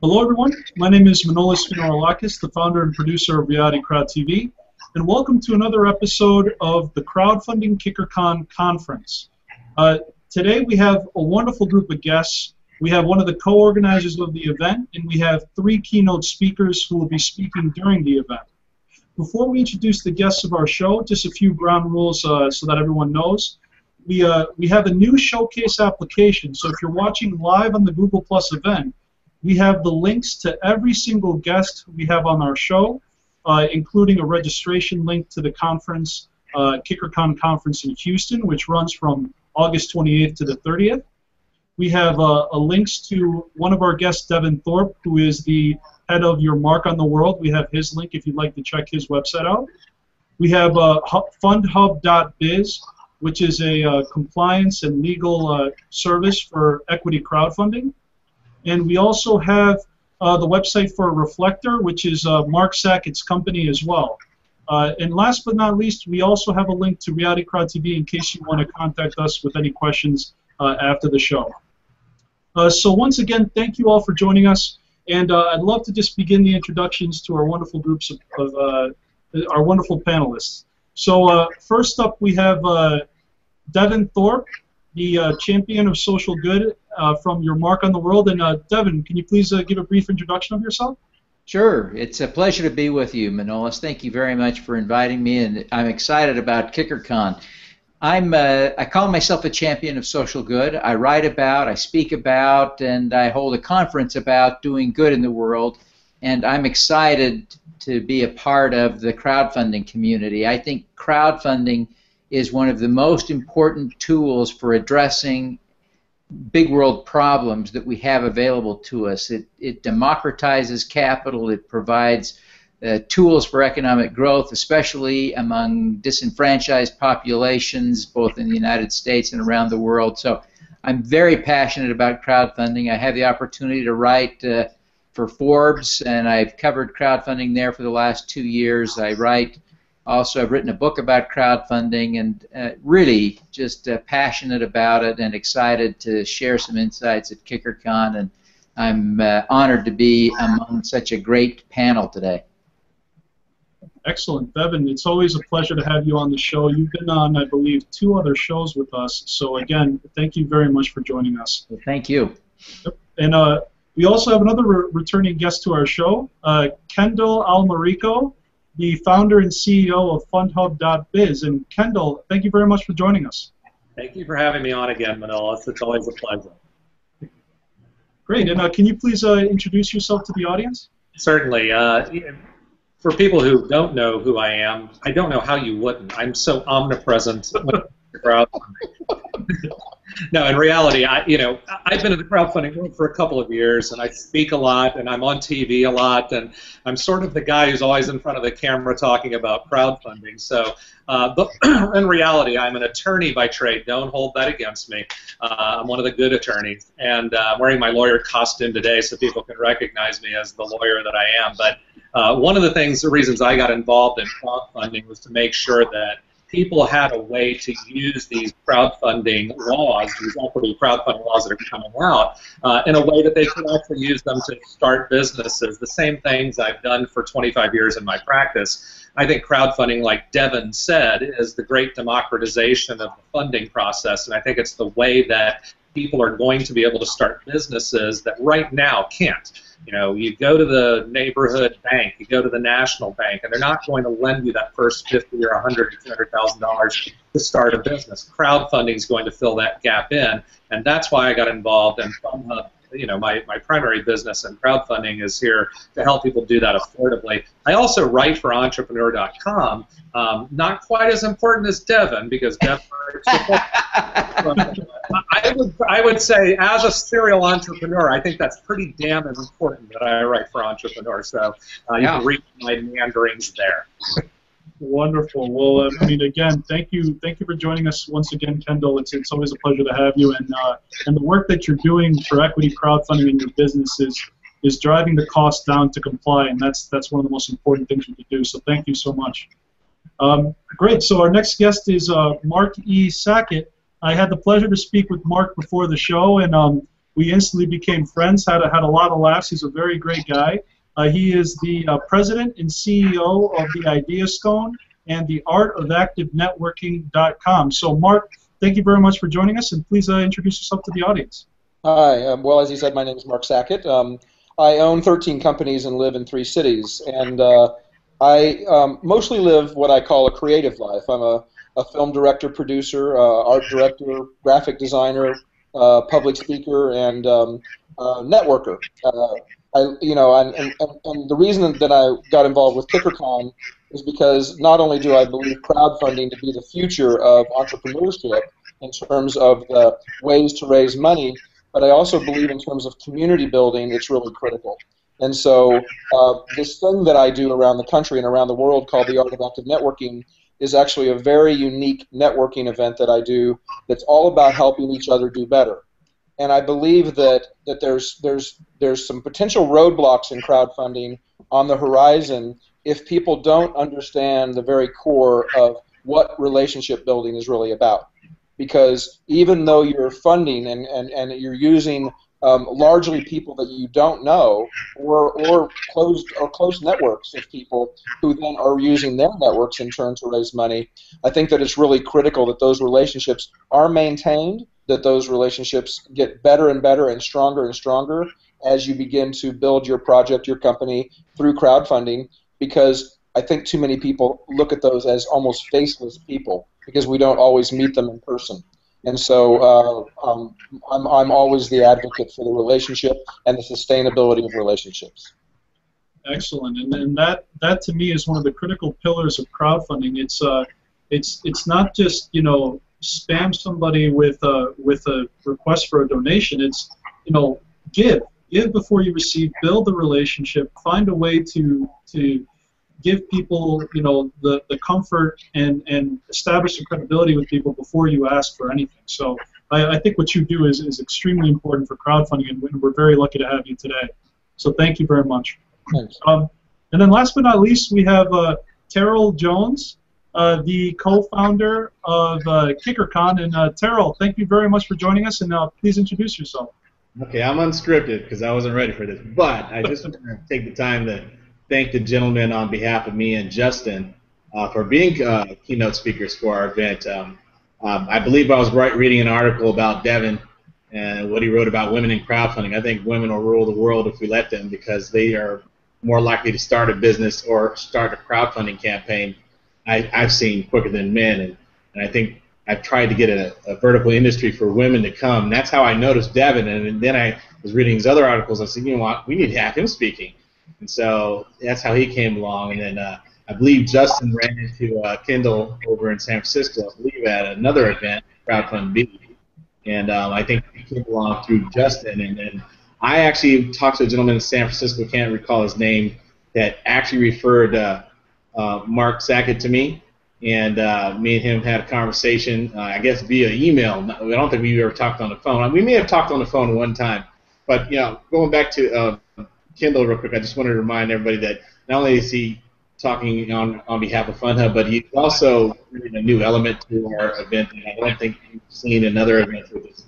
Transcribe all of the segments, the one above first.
Hello everyone, my name is Manolis Finorilakis, the founder and producer of Reality Crowd TV, and welcome to another episode of the Crowdfunding Kickercon Conference. Today we have a wonderful group of guests. We have one of the co-organizers of the event, and we have 3 keynote speakers who will be speaking during the event. Before we introduce the guests of our show, just a few ground rules so that everyone knows. We have a new showcase application, so if you're watching live on the Google Plus event, we have the links to every single guest we have on our show, including a registration link to the conference, Kickercon Conference in Houston, which runs from August 28th to the 30th. We have links to one of our guests, Devin Thorpe, who is the head of Your Mark on the World. We have his link if you'd like to check his website out. We have FundHub.biz, which is a compliance and legal service for equity crowdfunding. And we also have the website for Reflector, which is Mark Sackett's company as well. And last but not least, we also have a link to Reality Crowd TV in case you want to contact us with any questions after the show. So once again, thank you all for joining us. And I'd love to just begin the introductions to our wonderful groups of our wonderful panelists. So first up, we have Devin Thorpe, the champion of social good from Your Mark on the World. And Devin, can you please give a brief introduction of yourself? Sure. It's a pleasure to be with you, Manolis. Thank you very much for inviting me, and I'm excited about Kickercon. I call myself a champion of social good. I write about, I speak about, and I hold a conference about doing good in the world, and I'm excited to be a part of the crowdfunding community. I think crowdfunding is one of the most important tools for addressing big world problems that we have available to us. It democratizes capital. It provides tools for economic growth, especially among disenfranchised populations, both in the United States and around the world. So I'm very passionate about crowdfunding. I have the opportunity to write for Forbes, and I've covered crowdfunding there for the last 2 years. I've written a book about crowdfunding, and really just passionate about it and excited to share some insights at Kickercon, and I'm honored to be among such a great panel today. Excellent. Devin, it's always a pleasure to have you on the show. You've been on, I believe, 2 other shows with us, so again, thank you very much for joining us. Well, thank you. Yep. And we also have another returning guest to our show, Kendall Almerico, the founder and CEO of FundHub.biz. And Kendall, thank you very much for joining us. Thank you for having me on again, Manolis. It's always a pleasure. Great. And can you please introduce yourself to the audience? Certainly. For people who don't know who I am, I don't know how you wouldn't. I'm so omnipresent. No, in reality, I've been in the crowdfunding world for a couple of years, and I speak a lot, and I'm on TV a lot, and I'm sort of the guy who's always in front of the camera talking about crowdfunding. So, but in reality, I'm an attorney by trade. Don't hold that against me. I'm one of the good attorneys, and I'm wearing my lawyer costume today so people can recognize me as the lawyer that I am. But one of the reasons I got involved in crowdfunding was to make sure that people had a way to use these crowdfunding laws, these equity crowdfunding laws that are coming out, in a way that they could actually use them to start businesses. The same things I've done for 25 years in my practice. I think crowdfunding, like Devin said, is the great democratization of the funding process, and I think it's the way that people are going to be able to start businesses that right now can't. You know, you go to the neighborhood bank, you go to the national bank, and they're not going to lend you that first $50,000 or $100,000 or $200,000 to start a business. Crowdfunding is going to fill that gap in, and that's why I got involved in FundHub. You know, my primary business in crowdfunding is here to help people do that affordably. I also write for entrepreneur.com. Not quite as important as Devin, because Devin I would say, as a serial entrepreneur, I think that's pretty damn important that I write for Entrepreneur. So you can read my meanderings there. Wonderful. Well, I mean, again, thank you for joining us once again, Kendall. It's always a pleasure to have you, and the work that you're doing for equity crowdfunding in your business is driving the cost down to comply, and that's one of the most important things we can do. So thank you so much. Great. So our next guest is Mark E. Sackett. I had the pleasure to speak with Mark before the show, and we instantly became friends. Had a lot of laughs. He's a very great guy. He is the president and CEO of the Idea Stone and the artofactivenetworking.com. So, Mark, thank you very much for joining us, and please introduce yourself to the audience. Hi. Well, as you said, my name is Mark Sackett. I own 13 companies and live in 3 cities, and I mostly live what I call a creative life. I'm a film director, producer, art director, graphic designer, public speaker, and networker. And the reason that I got involved with Kickercon is because not only do I believe crowdfunding to be the future of entrepreneurship in terms of the ways to raise money, but I also believe in terms of community building, it's really critical. And so this thing that I do around the country and around the world called the Art of Active Networking is actually a very unique networking event that I do that's all about helping each other do better. And I believe that there's some potential roadblocks in crowdfunding on the horizon if people don't understand the very core of what relationship building is really about. Because even though you're funding and you're using largely people that you don't know, or closed networks of people who then are using their networks in turn to raise money, I think that it's really critical that those relationships are maintained, that those relationships get better and better and stronger as you begin to build your project, your company through crowdfunding, because I think too many people look at those as almost faceless people because we don't always meet them in person. And so I'm always the advocate for the relationship and the sustainability of relationships. Excellent, and that to me is one of the critical pillars of crowdfunding. It's not just spam somebody with a request for a donation. It's give before you receive, build the relationship, find a way to give people the comfort and establish some credibility with people before you ask for anything. So I think what you do is extremely important for crowdfunding, and we're very lucky to have you today. So thank you very much. Thanks. And then last but not least, we have Terrell Jones, the co-founder of Kickercon. And Terrell, thank you very much for joining us, and please introduce yourself. Okay, I'm unscripted because I wasn't ready for this, but I just want to take the time to thank the gentlemen on behalf of me and Justin for being keynote speakers for our event. I believe I was reading an article about Devin and what he wrote about women in crowdfunding. I think women will rule the world if we let them, because they are more likely to start a business or start a crowdfunding campaign I've seen quicker than men, and I think I've tried to get a vertical industry for women to come. And that's how I noticed Devin, and then I was reading his other articles. I said, you know what, we need to have him speaking. And so that's how he came along. And then I believe Justin ran into Kendall over in San Francisco, I believe at another event, Crowdfund. And I think he came along through Justin. And then I actually talked to a gentleman in San Francisco, can't recall his name, that actually referred Mark Sackett to me. And me and him had a conversation, I guess via email. I don't think we ever talked on the phone. We may have talked on the phone one time. But going back to Kendall real quick, I just wanted to remind everybody that not only is he talking on behalf of FundHub, but he's also bringing a new element to our event that I don't think you've seen in other events, with this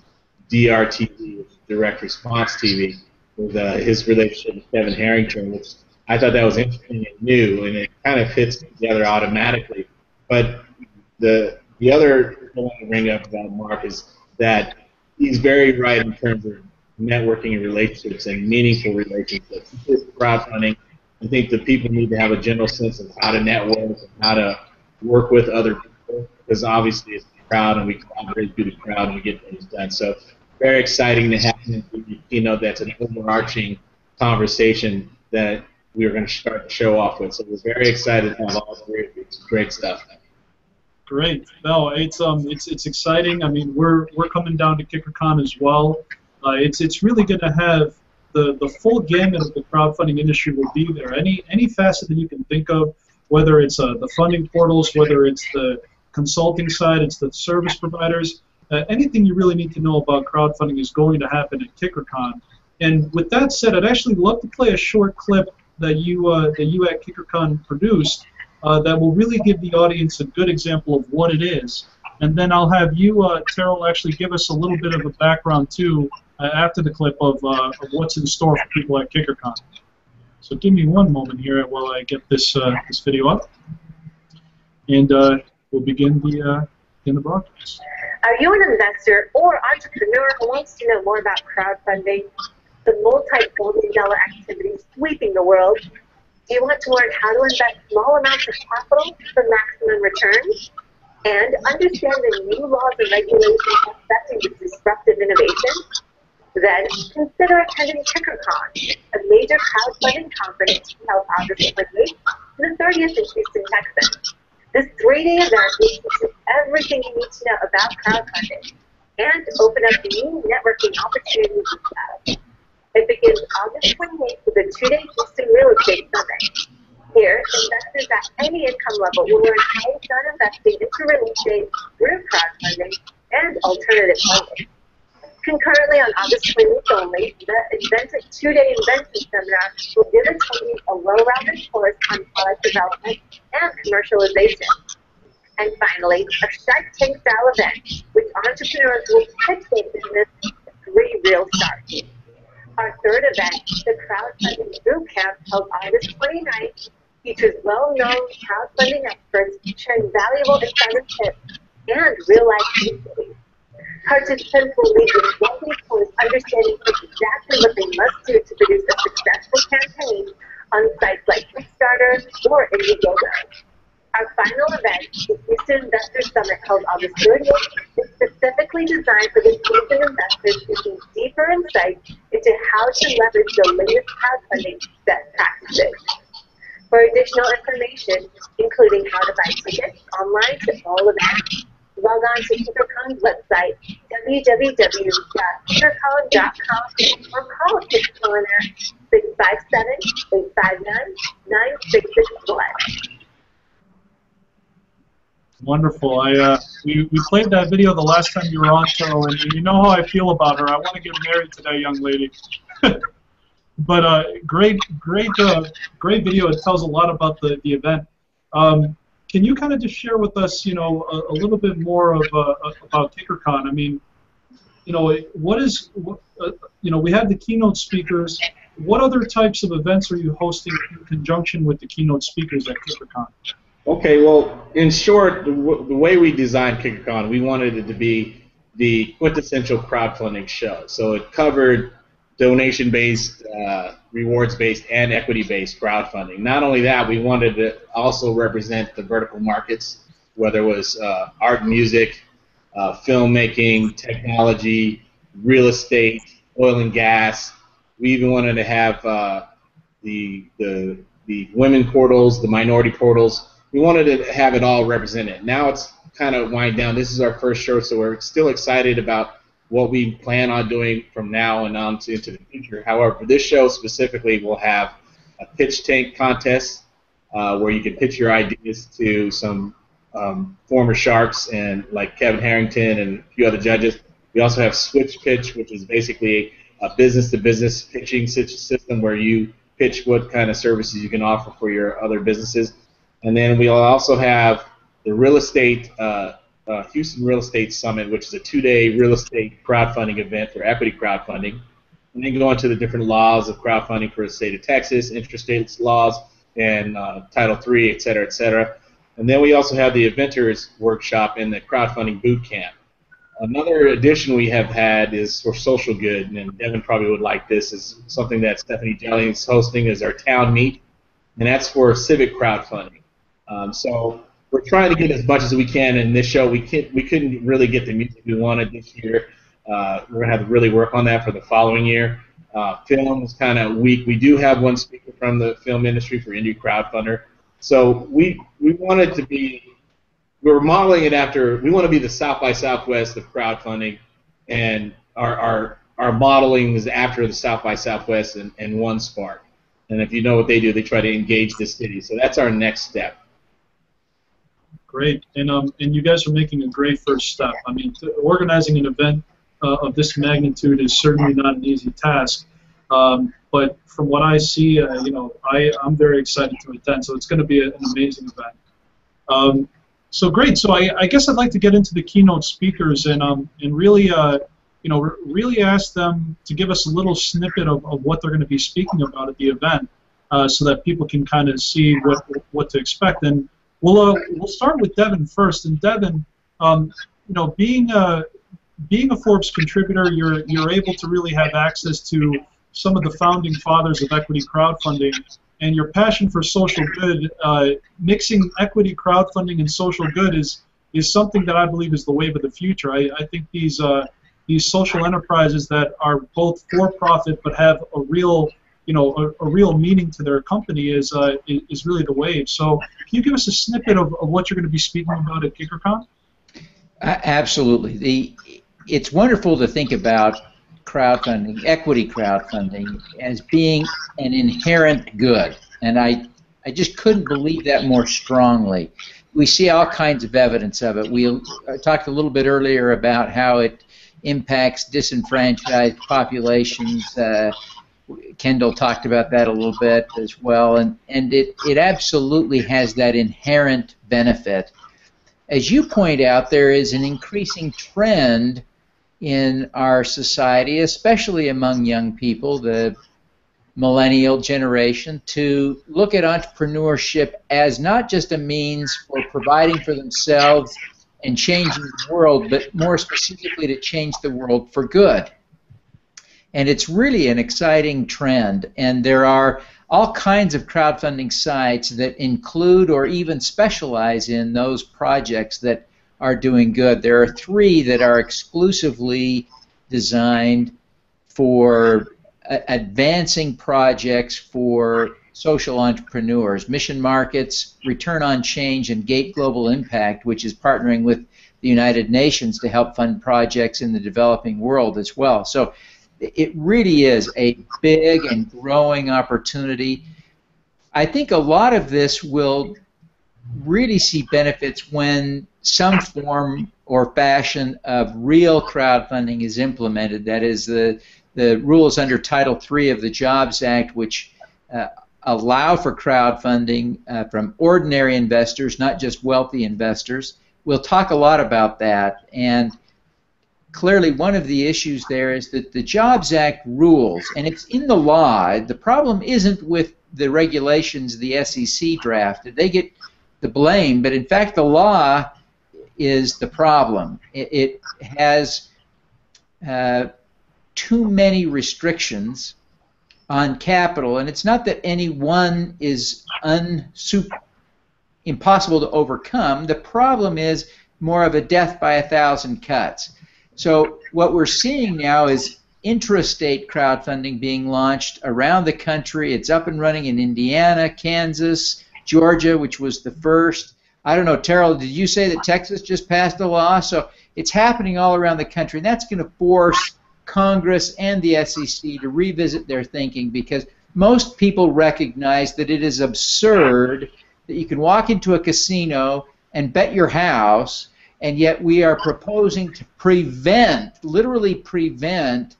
DRTV, which is Direct Response TV, with his relationship with Kevin Harrington, which I thought that was interesting and new, and it kind of fits together automatically. But the other thing I want to bring up about Mark is that he's very right in terms of networking and relationships and meaningful relationships. Crowdfunding, I think that people need to have a general sense of how to network and how to work with other people, because obviously it's a crowd and we collaborate through the crowd and we get things done. So very exciting to have him. That's an overarching conversation that we were going to start the show off with. So we're very excited to have all three of you. It's great stuff. Great. No, it's exciting. I mean, we're coming down to Kickercon as well. It's really going to have the full gamut of the crowdfunding industry will be there. Any facet that you can think of, whether it's the funding portals, whether it's the consulting side, it's the service providers, anything you really need to know about crowdfunding is going to happen at Kickercon. And with that said, I'd actually love to play a short clip that you at Kickercon produced that will really give the audience a good example of what it is. And then I'll have you, Terrell, actually give us a little bit of a background too after the clip of what's in store for people at Kickercon. So give me one moment here while I get this this video up, and we'll begin the broadcast. Are you an investor or entrepreneur who wants to know more about crowdfunding, the multi-billion-dollar activity sweeping the world? Do you want to learn how to invest small amounts of capital for maximum returns? And understand the new laws and regulations affecting this disruptive innovation? Then consider attending Kickercon, a major crowdfunding conference held August 28th to the 30th in Houston, Texas. This 3-day event will teach you everything you need to know about crowdfunding and open up new networking opportunities as well. It begins August 28th with a 2-day Houston Real Estate Summit. Here, investors at any income level will learn how to start investing into real estate through crowdfunding and alternative funding. Concurrently, on August 28th only, the Invented 2-day Invention Seminar will give attendees a well-rounded course on product development and commercialization. And finally, a Shark Tank style event, which entrepreneurs will pitch their business with 3 real starts. Our third event, the Crowdfunding Bootcamp, held August 29th, features well-known crowdfunding experts sharing valuable insider tips and real-life case studies. Participants will lead this wealthy course understanding exactly what they must do to produce a successful campaign on sites like Kickstarter or Indiegogo. Our final event, the Houston Investor Summit, held August 30th, is specifically designed for the Houston investors seeking deeper insights into how to leverage the latest crowdfunding best practices. For additional information, including how to buy tickets online to all events, log on to Kickercon's website, www.kickercon.com, or call Kickercon at 657-859-9661. Wonderful. We played that video the last time you were on, Carol, and you know how I feel about her. I want to get married to that young lady. But great video. It tells a lot about the event. Can you kind of just share with us, you know, a little bit more of about Kickercon? I mean, you know, you know, we have the keynote speakers. What other types of events are you hosting in conjunction with the keynote speakers at Kickercon? Okay, well, in short, the way we designed Kickercon, we wanted it to be the quintessential crowdfunding show. So it covered donation-based, rewards-based, and equity-based crowdfunding. Not only that, we wanted to also represent the vertical markets, whether it was art and music, filmmaking, technology, real estate, oil and gas. We even wanted to have the women portals, the minority portals. We wanted to have it all represented. Now it's kind of wind down. This is our first show, so we're still excited about what we plan on doing from now and on into the future. However, for this show specifically, we'll have a pitch tank contest where you can pitch your ideas to some former sharks and like Kevin Harrington and a few other judges. We also have Switch Pitch, which is basically a business-to-business pitching system where you pitch what kind of services you can offer for your other businesses. And then we'll also have the real estate, Houston Real Estate Summit, which is a 2-day real estate crowdfunding event for equity crowdfunding. And then go into the different laws of crowdfunding for the state of Texas, interstate laws, and Title III, et cetera, et cetera. And then we also have the Inventors Workshop and the Crowdfunding Boot Camp. Another addition we have had is for social good, and Devin probably would like this, is something that Stephanie Jelly is hosting, is our Town Meet, and that's for civic crowdfunding. So we're trying to get as much as we can in this show. We couldn't really get the music we wanted this year. We're going to have to really work on that for the following year. Film is kind of weak. We do have one speaker from the film industry for Indie Crowdfunder. So we wanted to be, we're modeling it after, we want to be the South by Southwest of crowdfunding, and our modeling is after the South by Southwest and One Spark. And if you know what they do, they try to engage the city. So that's our next step. Great, and you guys are making a great first step. I mean, organizing an event of this magnitude is certainly not an easy task. But from what I see, you know, I'm very excited to attend. So it's going to be an amazing event. So great. So I guess I'd like to get into the keynote speakers and really, really ask them to give us a little snippet of what they're going to be speaking about at the event, so that people can kind of see what to expect. And we'll start with Devin first. And Devin, being a Forbes contributor, you're able to really have access to some of the founding fathers of equity crowdfunding, and your passion for social good, mixing equity crowdfunding and social good is something that I believe is the wave of the future. I think these social enterprises that are both for-profit but have a real meaning to their company is really the wave. So can you give us a snippet of what you're going to be speaking about at Kickercon? Absolutely. It's wonderful to think about crowdfunding, equity crowdfunding, as being an inherent good. And I just couldn't believe that more strongly. We see all kinds of evidence of it. We talked a little bit earlier about how it impacts disenfranchised populations. Kendall talked about that a little bit as well. And it absolutely has that inherent benefit. As you point out, there is an increasing trend in our society, especially among young people, the millennial generation, to look at entrepreneurship as not just a means for providing for themselves and changing the world, but more specifically to change the world for good. And it's really an exciting trend, and there are all kinds of crowdfunding sites that include or even specialize in those projects that are doing good. There are 3 that are exclusively designed for advancing projects for social entrepreneurs: Mission Markets, Return on Change, and Gate Global Impact, which is partnering with the United Nations to help fund projects in the developing world as well. So it really is a big and growing opportunity. I think a lot of this will really see benefits when some form or fashion of real crowdfunding is implemented. That is, the rules under Title III of the Jobs Act, which allow for crowdfunding from ordinary investors, not just wealthy investors. We'll talk a lot about that. And clearly one of the issues there is that the Jobs Act rules, and it's in the law. The problem isn't with the regulations the SEC drafted. They get the blame, but in fact the law is the problem. It has too many restrictions on capital, and it's not that any one is impossible to overcome. The problem is more of a death by 1,000 cuts. So what we're seeing now is intrastate crowdfunding being launched around the country. It's up and running in Indiana, Kansas, Georgia, which was the first. I don't know, Terrell, did you say that Texas just passed a law? So it's happening all around the country, and that's going to force Congress and the SEC to revisit their thinking, because most people recognize that it is absurd that you can walk into a casino and bet your house, and yet we are proposing to prevent, literally prevent,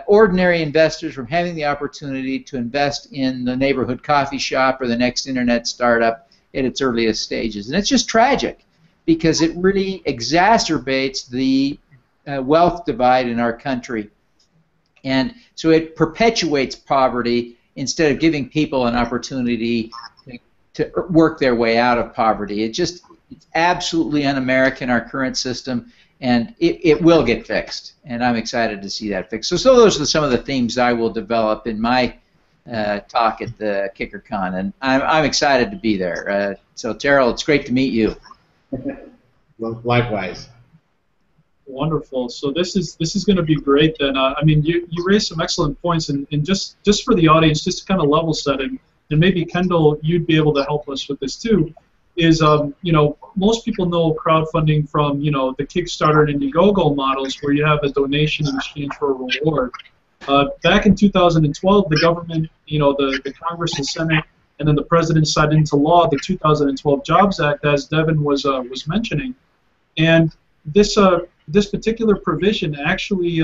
ordinary investors from having the opportunity to invest in the neighborhood coffee shop or the next internet startup at its earliest stages. And it's just tragic, because it really exacerbates the wealth divide in our country. And so it perpetuates poverty instead of giving people an opportunity to work their way out of poverty. It's absolutely un-American, our current system, and it will get fixed, and I'm excited to see that fixed. So those are some of the themes I will develop in my talk at the Kickercon, and I'm excited to be there. So Terrell, it's great to meet you. Well, likewise. Wonderful. So this is going to be great then. I mean, you raised some excellent points, and just for the audience, just to kind of level set, and maybe Kendall, you'd be able to help us with this too, is most people know crowdfunding from the Kickstarter and Indiegogo models, where you have a donation in exchange for a reward. Back in 2012, the government, the Congress and Senate, and then the President signed into law the 2012 Jobs Act, as Devin was mentioning, and this particular provision actually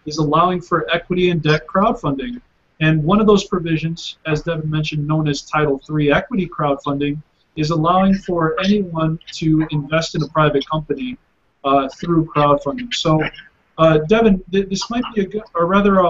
is allowing for equity and debt crowdfunding. And one of those provisions, as Devin mentioned, known as Title III equity crowdfunding, is allowing for anyone to invest in a private company through crowdfunding. So Devin, this might be a good, or rather,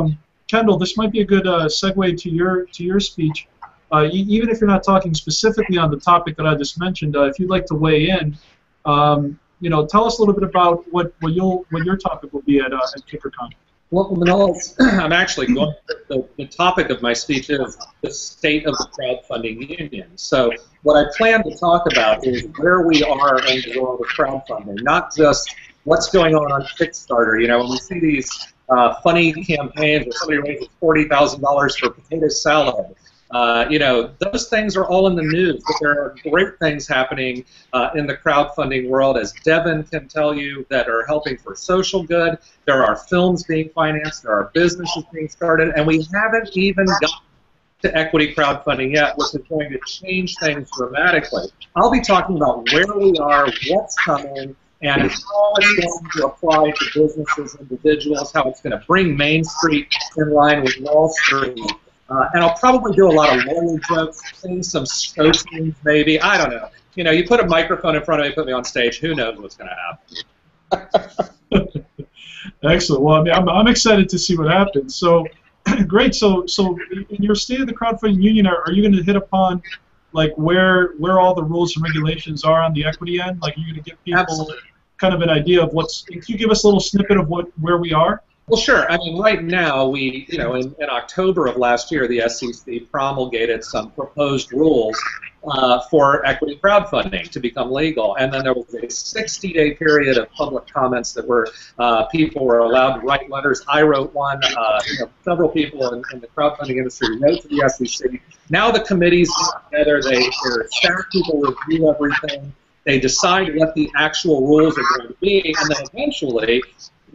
Kendall, this might be a good segue to your speech. Even if you're not talking specifically on the topic that I just mentioned, if you'd like to weigh in, tell us a little bit about what your topic will be at Kickercon. Well, Manolis, I'm actually going. The topic of my speech is the state of the crowdfunding union. So what I plan to talk about is where we are in the world of crowdfunding, not just what's going on Kickstarter. When we see these funny campaigns where somebody raises $40,000 for potato salad, those things are all in the news, but there are great things happening in the crowdfunding world, as Devin can tell you, that are helping for social good. There are films being financed, there are businesses being started, and we haven't even gotten to equity crowdfunding yet, which is going to change things dramatically. I'll be talking about where we are, what's coming, and how it's going to apply to businesses, individuals, how it's going to bring Main Street in line with Wall Street. And I'll probably do a lot of lawyer jokes, sing some scones maybe. I don't know. You put a microphone in front of me, put me on stage, who knows what's going to happen. Excellent. Well, I'm excited to see what happens. So, great. So in your State of the Crowdfunding Union, are you going to hit upon like where all the rules and regulations are on the equity end? Like, are you going to give people Absolutely. kind of an idea of what's? Can you give us a little snippet of where we are? Well, sure. I mean, right now, we, in October of last year, the SEC promulgated some proposed rules for equity crowdfunding to become legal, and then there was a 60-day period of public comments that were people were allowed to write letters. I wrote one. Several people in the crowdfunding industry wrote to the SEC. Now the committees get together. Their staff people review everything. They decide what the actual rules are going to be, and then eventually,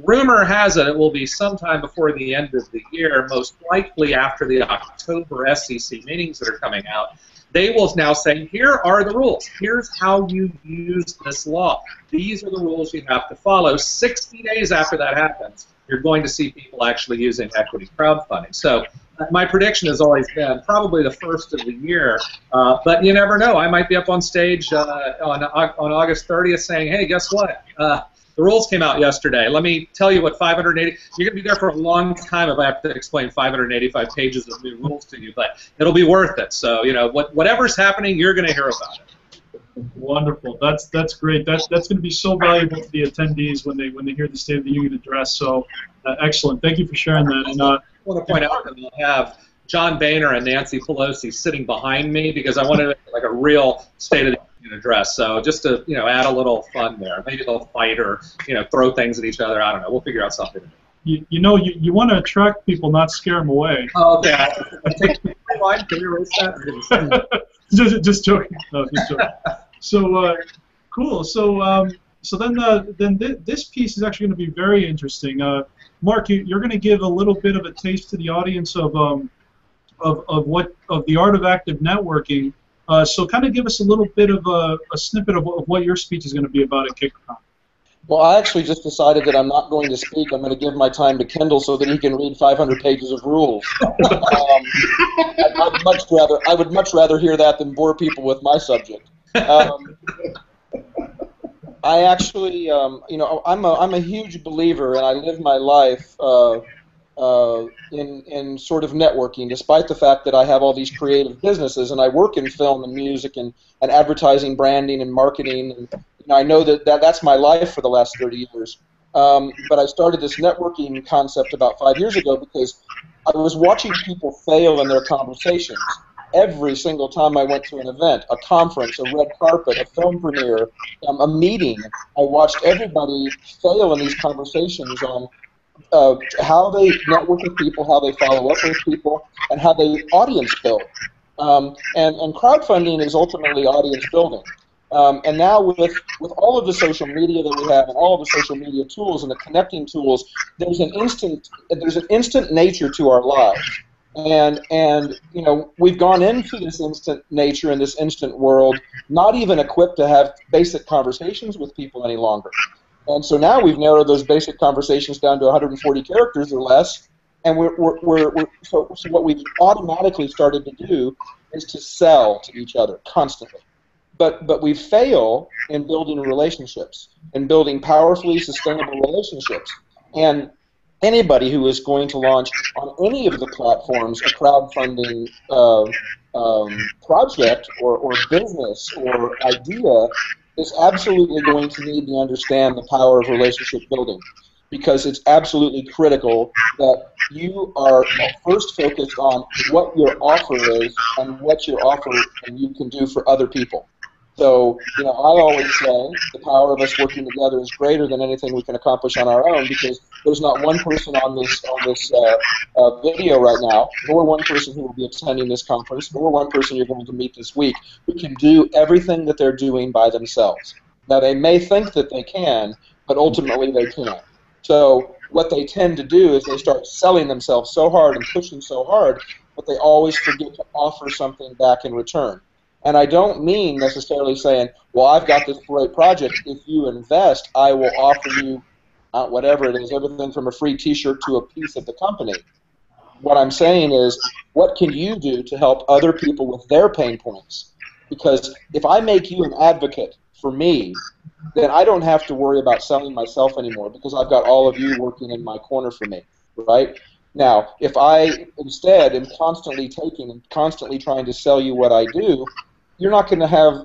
rumor has it will be sometime before the end of the year, most likely after the October SEC meetings that are coming out. They will now say, here are the rules. Here's how you use this law. These are the rules you have to follow. 60 days after that happens, you're going to see people actually using equity crowdfunding. So my prediction has always been probably the first of the year, but you never know. I might be up on stage on August 30th saying, hey, guess what? The rules came out yesterday. Let me tell you what 580. You're going to be there for a long time if I have to explain 585 pages of new rules to you, but it'll be worth it. So whatever's happening, you're going to hear about it. Wonderful. That's great. That's going to be so valuable to the attendees when they hear the State of the Union address. So excellent. Thank you for sharing that. And I want to point out that we'll have John Boehner and Nancy Pelosi sitting behind me because I wanted to make like a real State of the Union address. So just to add a little fun there. Maybe they'll fight or throw things at each other. I don't know. We'll figure out something. You want to attract people, not scare them away. Oh, okay. Can you erase that? just joking. No, just joking. So cool. So then this piece is actually going to be very interesting. Mark, you're going to give a little bit of a taste to the audience of the art of active networking. So kind of give us a little bit of a snippet of what your speech is going to be about at Kickercon. Well, I actually just decided that I'm not going to speak. I'm going to give my time to Kendall so that he can read 500 pages of rules. I would much rather hear that than bore people with my subject. I actually, I'm a huge believer, and I live my life in sort of networking, despite the fact that I have all these creative businesses, and I work in film and music and advertising, branding, and marketing, and I know that's my life for the last 30 years. But I started this networking concept about 5 years ago because I was watching people fail in their conversations. Every single time I went to an event, a conference, a red carpet, a film premiere, a meeting, I watched everybody fail in these conversations on how they network with people, how they follow up with people, and how they audience build. And crowdfunding is ultimately audience building. And now with all of the social media that we have and all of the social media tools and the connecting tools, there's an instant nature to our lives. And we've gone into this instant nature and this instant world not even equipped to have basic conversations with people any longer. And so now we've narrowed those basic conversations down to 140 characters or less, and so what we've automatically started to do is to sell to each other constantly. But we fail in building relationships and building powerfully sustainable relationships. And anybody who is going to launch on any of the platforms a crowdfunding project or business or idea is absolutely going to need to understand the power of relationship building, because it's absolutely critical that you are first focused on what your offer is and what your offer and you can do for other people. So, I always say the power of us working together is greater than anything we can accomplish on our own, because there's not one person on this video right now, nor one person who will be attending this conference, nor one person you're going to meet this week who can do everything that they're doing by themselves. Now, they may think that they can, but ultimately they can't. So what they tend to do is they start selling themselves so hard and pushing so hard, but they always forget to offer something back in return. And I don't mean necessarily saying, well, I've got this great project. If you invest, I will offer you whatever it is, everything from a free T-shirt to a piece of the company. What I'm saying is, what can you do to help other people with their pain points? Because if I make you an advocate for me, then I don't have to worry about selling myself anymore, because I've got all of you working in my corner for me, right? Now, if I instead am constantly taking and constantly trying to sell you what I do, you're not going to have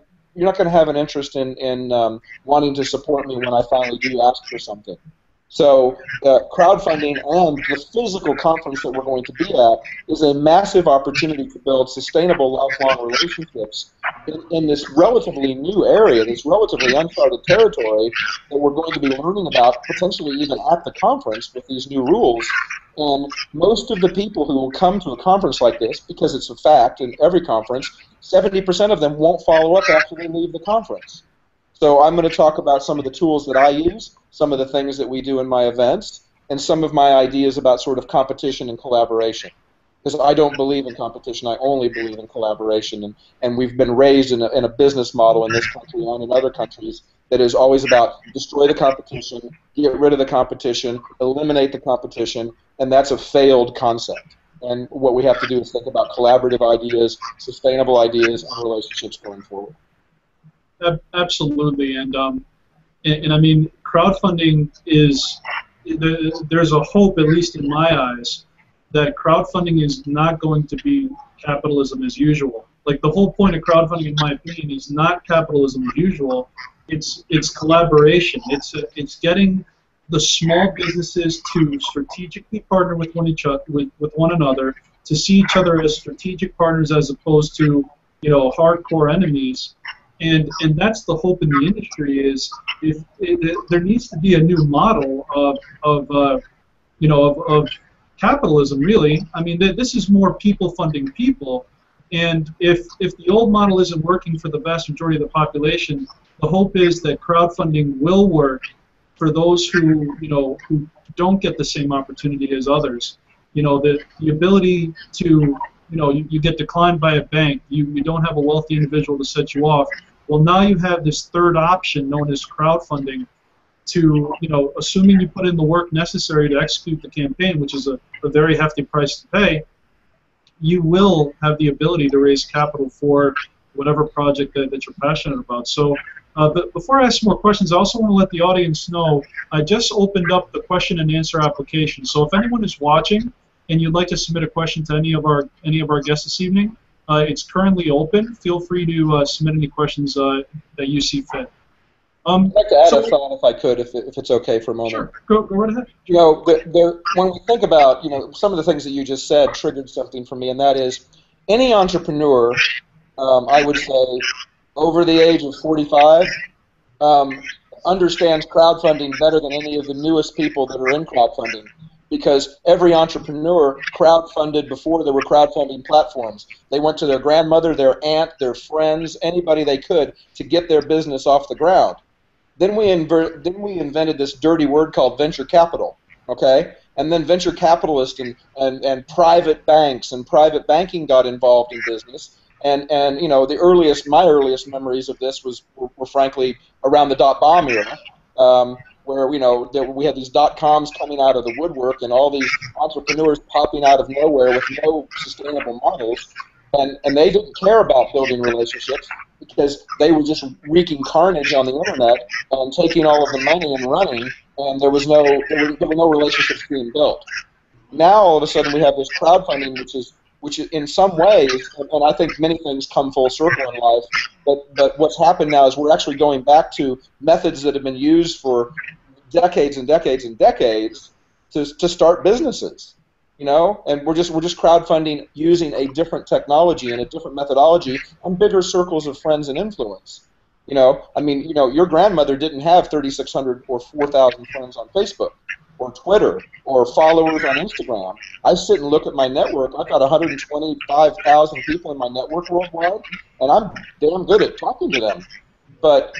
an interest in wanting to support me when I finally do ask for something. So crowdfunding and the physical conference that we're going to be at is a massive opportunity to build sustainable lifelong relationships in this relatively new area, this relatively uncharted territory that we're going to be learning about potentially even at the conference with these new rules. And most of the people who will come to a conference like this, because it's a fact in every conference, 70% of them won't follow up after they leave the conference. So I'm going to talk about some of the tools that I use, some of the things that we do in my events, and some of my ideas about sort of competition and collaboration. Because I don't believe in competition, I only believe in collaboration. And we've been raised in a business model in this country and in other countries that is always about destroy the competition, get rid of the competition, eliminate the competition, and that's a failed concept. And what we have to do is think about collaborative ideas, sustainable ideas, and relationships going forward. Absolutely, and I mean, crowdfunding is, there's a hope, at least in my eyes, that crowdfunding is not going to be capitalism as usual. Like, the whole point of crowdfunding, in my opinion, is not capitalism as usual. It's collaboration. It's getting the small businesses to strategically partner with one another, to see each other as strategic partners as opposed to, hardcore enemies. And that's the hope in the industry, is there needs to be a new model of capitalism, really. I mean, this is more people funding people, and if the old model isn't working for the vast majority of the population, the hope is that crowdfunding will work for those who don't get the same opportunity as others. The ability to you get declined by a bank, you don't have a wealthy individual to set you off. Well, now you have this third option known as crowdfunding to, assuming you put in the work necessary to execute the campaign, which is a very hefty price to pay, you will have the ability to raise capital for whatever project that you're passionate about. So, but before I ask more questions, I also want to let the audience know I just opened up the question and answer application. So if anyone is watching and you'd like to submit a question to any of our guests this evening, it's currently open. Feel free to submit any questions that you see fit. I'd like to add a thought, if I could, if it's okay for a moment. Sure, go right ahead. When we think about, some of the things that you just said triggered something for me, and that is, any entrepreneur, I would say, over the age of 45, understands crowdfunding better than any of the newest people that are in crowdfunding. Because every entrepreneur crowdfunded before there were crowdfunding platforms. They went to their grandmother, their aunt, their friends, anybody they could to get their business off the ground. Then we invented this dirty word called venture capital, okay? And then venture capitalists and private banks and private banking got involved in business. And my earliest memories of this were frankly around the dot-bomb era. Where we had these dot-coms coming out of the woodwork and all these entrepreneurs popping out of nowhere with no sustainable models, and they didn't care about building relationships. because they were just wreaking carnage on the internet and taking all of the money and running, and there were no relationships being built. Now all of a sudden we have this crowdfunding, which is in some ways, and I think many things come full circle in life, but what's happened now is we're actually going back to methods that have been used for decades and decades and decades to start businesses, you know, and we're just crowdfunding using a different technology and a different methodology and bigger circles of friends and influence. You know, I mean, you know, your grandmother didn't have 3,600 or 4,000 friends on Facebook or Twitter or followers on Instagram. I sit and look at my network. I've got 125,000 people in my network worldwide, and I'm damn good at talking to them. But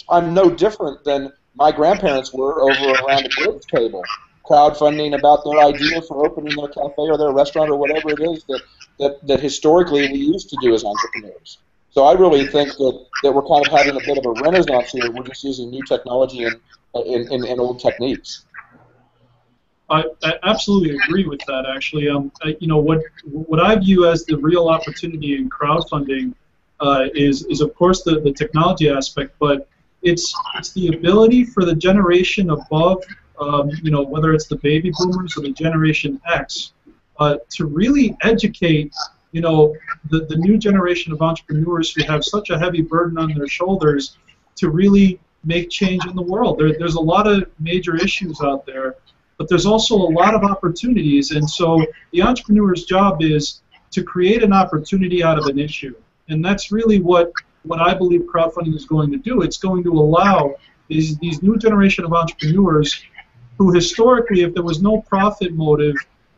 I'm no different than my grandparents were over around the bridge table, crowdfunding about their idea for opening their cafe or their restaurant or whatever it is that historically we used to do as entrepreneurs. So I really think that we're kind of having a bit of a renaissance here. We're just using new technology and old techniques. I absolutely agree with that. Actually, you know, what I view as the real opportunity in crowdfunding is of course the technology aspect, but it's the ability for the generation above, you know, whether it's the baby boomers or the Generation X, to really educate, you know, the new generation of entrepreneurs who have such a heavy burden on their shoulders to really make change in the world. There's a lot of major issues out there, but there's also a lot of opportunities, and so the entrepreneur's job is to create an opportunity out of an issue, and that's really what I believe crowdfunding is going to do. It's going to allow these new generation of entrepreneurs who historically, if there was no profit motive,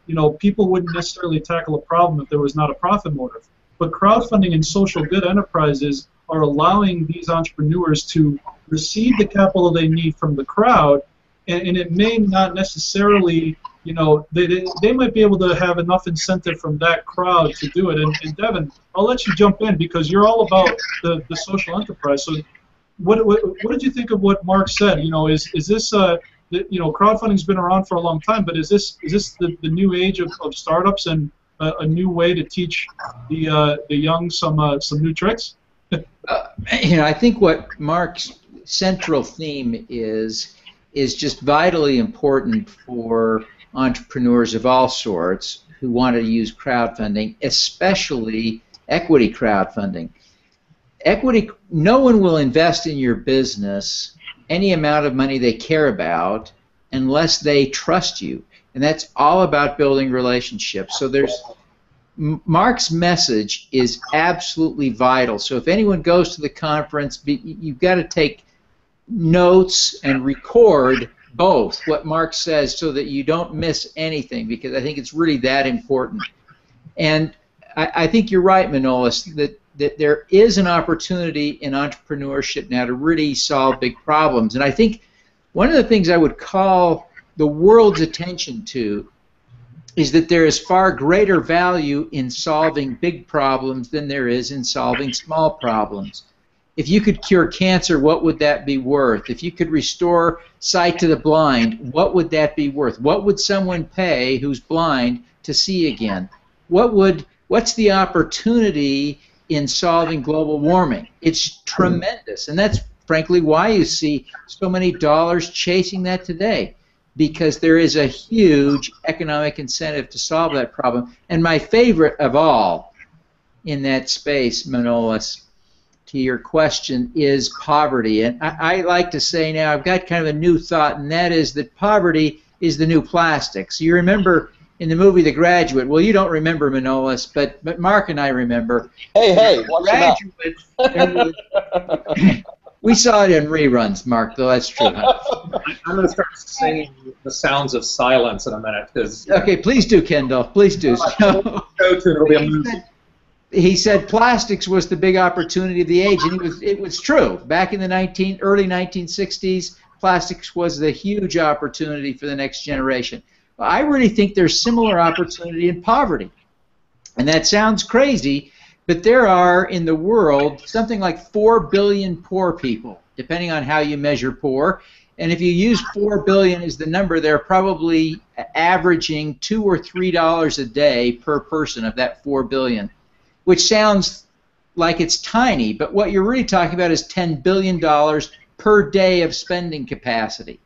you know, people wouldn't necessarily tackle a problem if there was not a profit motive. But crowdfunding and social good enterprises are allowing these entrepreneurs to receive the capital they need from the crowd, and it may not necessarily, you know, they might be able to have enough incentive from that crowd to do it. And Devin, I'll let you jump in because you're all about the social enterprise. So what did you think of what Mark said? You know, is this you know, crowdfunding's been around for a long time, but is this the new age of startups and a new way to teach the young some new tricks? You know, I think what Mark's central theme is just vitally important for entrepreneurs of all sorts who want to use crowdfunding, especially equity crowdfunding. Equity, no one will invest in your business any amount of money they care about unless they trust you, and that's all about building relationships. So Mark's message is absolutely vital. So if anyone goes to the conference, you've got to take notes and record both what Mark says so that you don't miss anything, because I think it's really that important. And I think you're right, Manolis, that there is an opportunity in entrepreneurship now to really solve big problems. And I think one of the things I would call the world's attention to is that there is far greater value in solving big problems than there is in solving small problems. If you could cure cancer, what would that be worth? If you could restore sight to the blind, what would that be worth? What would someone pay who's blind to see again? What's the opportunity in solving global warming? It's tremendous, and that's frankly why you see so many dollars chasing that today, because there is a huge economic incentive to solve that problem. And my favorite of all in that space, Manolis, to your question, is poverty. And I like to say now, I've got kind of a new thought, and that is that poverty is the new plastic. So you remember in the movie The Graduate, well, you don't remember, Manolis, but Mark and I remember. Hey, what's Graduate, we saw it in reruns, Mark, though, that's true. I'm going to start singing the sounds of silence in a minute. Okay, please do, Kendall, please do. He said plastics was the big opportunity of the age, and it was true. Back in the early 1960s, plastics was the huge opportunity for the next generation. Well, I really think there's similar opportunity in poverty. And that sounds crazy, but there are in the world something like 4 billion poor people, depending on how you measure poor. And if you use 4 billion as the number, they're probably averaging $2 or $3 a day per person of that 4 billion. Which sounds like it's tiny, but what you're really talking about is $10 billion per day of spending capacity.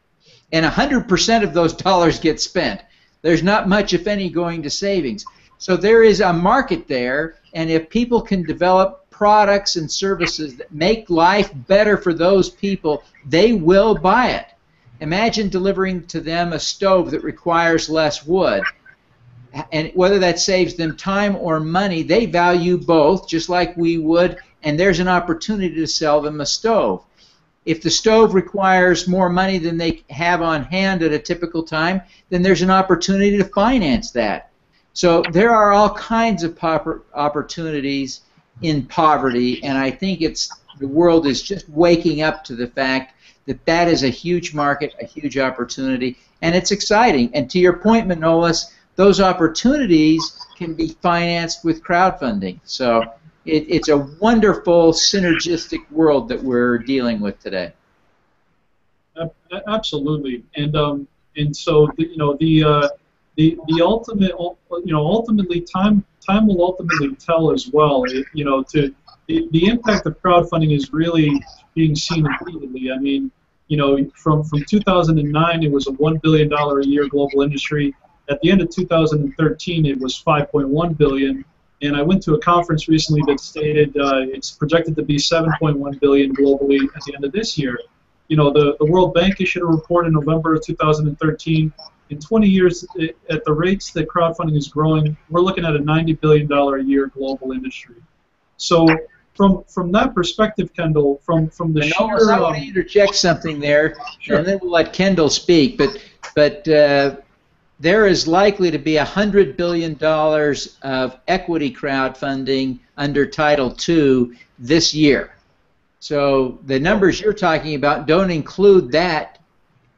And 100% of those dollars get spent. There's not much, if any, going to savings. So there is a market there, and if people can develop products and services that make life better for those people, they will buy it. Imagine delivering to them a stove that requires less wood. And whether that saves them time or money, they value both, just like we would, and there's an opportunity to sell them a stove. If the stove requires more money than they have on hand at a typical time, then there's an opportunity to finance that. So there are all kinds of opportunities in poverty, and I think the world is just waking up to the fact that that is a huge market, a huge opportunity, and it's exciting. And to your point, Manolis, those opportunities can be financed with crowdfunding. So it's a wonderful synergistic world that we're dealing with today. Absolutely, and so the ultimate, ultimately time will ultimately tell as well. The impact of crowdfunding is really being seen immediately. I mean, from 2009 it was a $1 billion a year global industry. At the end of 2013 it was $5.1 billion. And I went to a conference recently that stated it's projected to be $7.1 billion globally at the end of this year. The World Bank issued a report in November of 2013. In 20 years, at the rates that crowdfunding is growing, we're looking at a $90 billion a year global industry. So from that perspective, Kendall, from the sheer... I want to interject something there, sure. And then we'll let Kendall speak. But there is likely to be $100 billion of equity crowdfunding under Title II this year. So the numbers you're talking about don't include that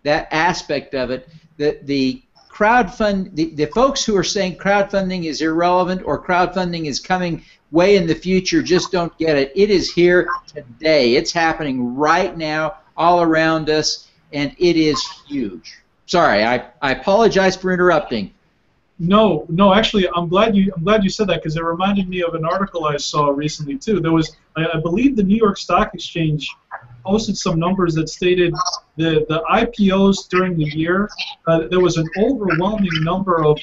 aspect of it. The folks who are saying crowdfunding is irrelevant or crowdfunding is coming way in the future just don't get it. It is here today. It's happening right now all around us, and it is huge. Sorry, I apologize for interrupting. No, actually, I'm glad you said that, because it reminded me of an article I saw recently too. There was, I believe, the New York Stock Exchange posted some numbers that stated the IPOs during the year. There was an overwhelming number of